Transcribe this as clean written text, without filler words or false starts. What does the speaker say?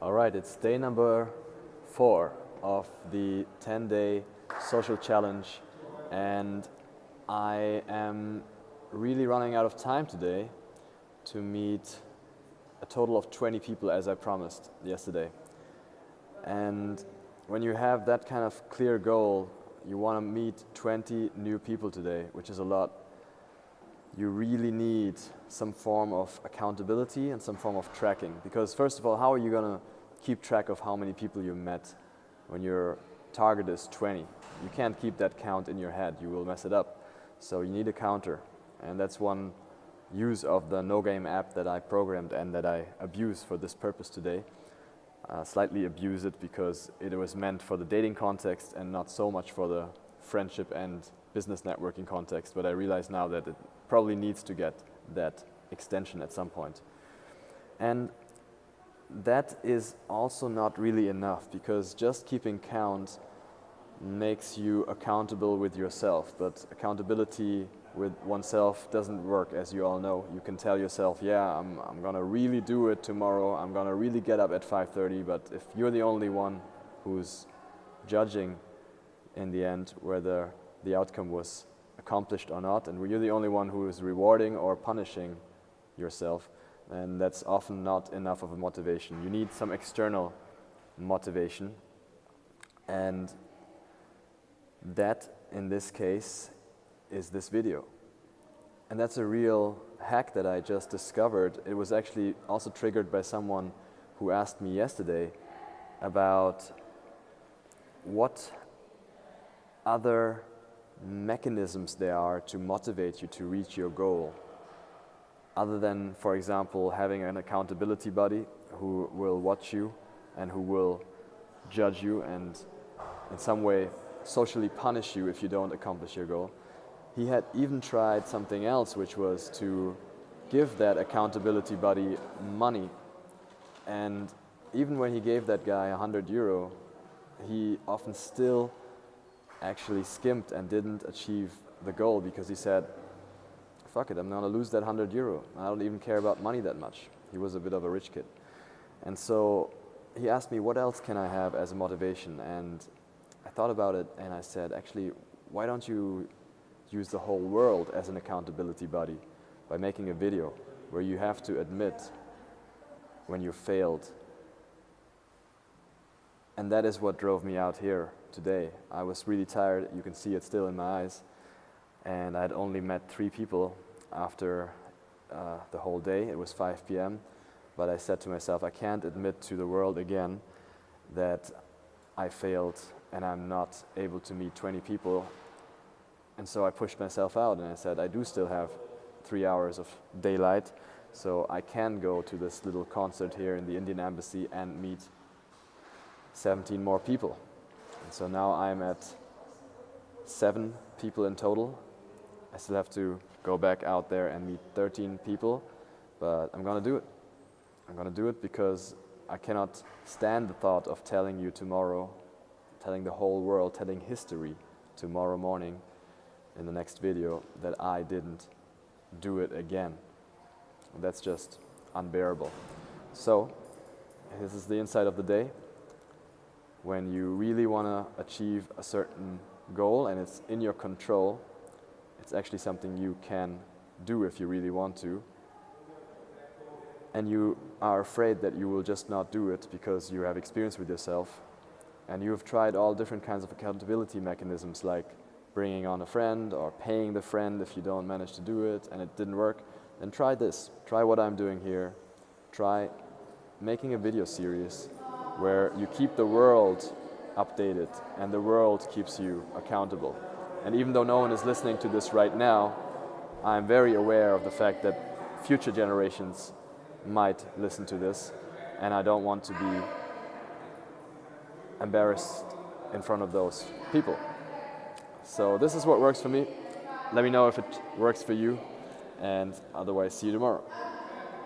All right, it's day number 4 of the 10-day social challenge, and I am really running out of time today to meet a total of 20 people as I promised yesterday. And when you have that kind of clear goal, you want to meet 20 new people today, which is a lot. You really need some form of accountability and some form of tracking. Because first of all, how are you going to keep track of how many people you met when your target is 20? You can't keep that count in your head, you will mess it up. So you need a counter. And that's one use of the No Game app that I programmed and that I abuse for this purpose today. Slightly abuse it because it was meant for the dating context and not so much for the friendship and business networking context, but I realize now that it probably needs to get that extension at some point. And that is also not really enough, because just keeping count makes you accountable with yourself, but accountability with oneself doesn't work, as you all know. You can tell yourself, yeah, I'm gonna really do it tomorrow, I'm gonna really get up at 5:30, but if you're the only one who's judging in the end whether the outcome was accomplished or not, and you're the only one who is rewarding or punishing yourself, and that's often not enough of a motivation. You need some external motivation, and that, in this case, is this video. And that's a real hack that I just discovered. It was actually also triggered by someone who asked me yesterday about what other mechanisms there are to motivate you to reach your goal, other than, for example, having an accountability buddy who will watch you and who will judge you and in some way socially punish you if you don't accomplish your goal. He had even tried something else, which was to give that accountability buddy money. And even when he gave that guy €100, he often still actually skimped and didn't achieve the goal, because he said, fuck it, I'm gonna lose that €100. I don't even care about money that much. He was a bit of a rich kid. And so he asked me, what else can I have as a motivation? And I thought about it and I said, actually, why don't you use the whole world as an accountability buddy by making a video where you have to admit when you failed. And that is what drove me out here today. I was really tired, you can see it still in my eyes, and I had only met 3 people after the whole day. It was 5 p.m. But I said to myself, I can't admit to the world again that I failed and I'm not able to meet 20 people. And so I pushed myself out and I said, I do still have 3 hours of daylight, so I can go to this little concert here in the Indian Embassy and meet 17 more people. And so now I'm at 7 people in total. I still have to go back out there and meet 13 people, but I'm gonna do it. I'm gonna do it because I cannot stand the thought of telling you tomorrow, telling the whole world, telling history tomorrow morning in the next video that I didn't do it again. That's just unbearable. So this is the insight of the day. When you really want to achieve a certain goal and it's in your control, it's actually something you can do if you really want to. And you are afraid that you will just not do it because you have experience with yourself and you have tried all different kinds of accountability mechanisms, like bringing on a friend or paying the friend if you don't manage to do it and it didn't work. Then try this. Try what I'm doing here. Try making a video series where you keep the world updated and the world keeps you accountable. And even though no one is listening to this right now, I'm very aware of the fact that future generations might listen to this, and I don't want to be embarrassed in front of those people. So this is what works for me. Let me know if it works for you, and otherwise see you tomorrow.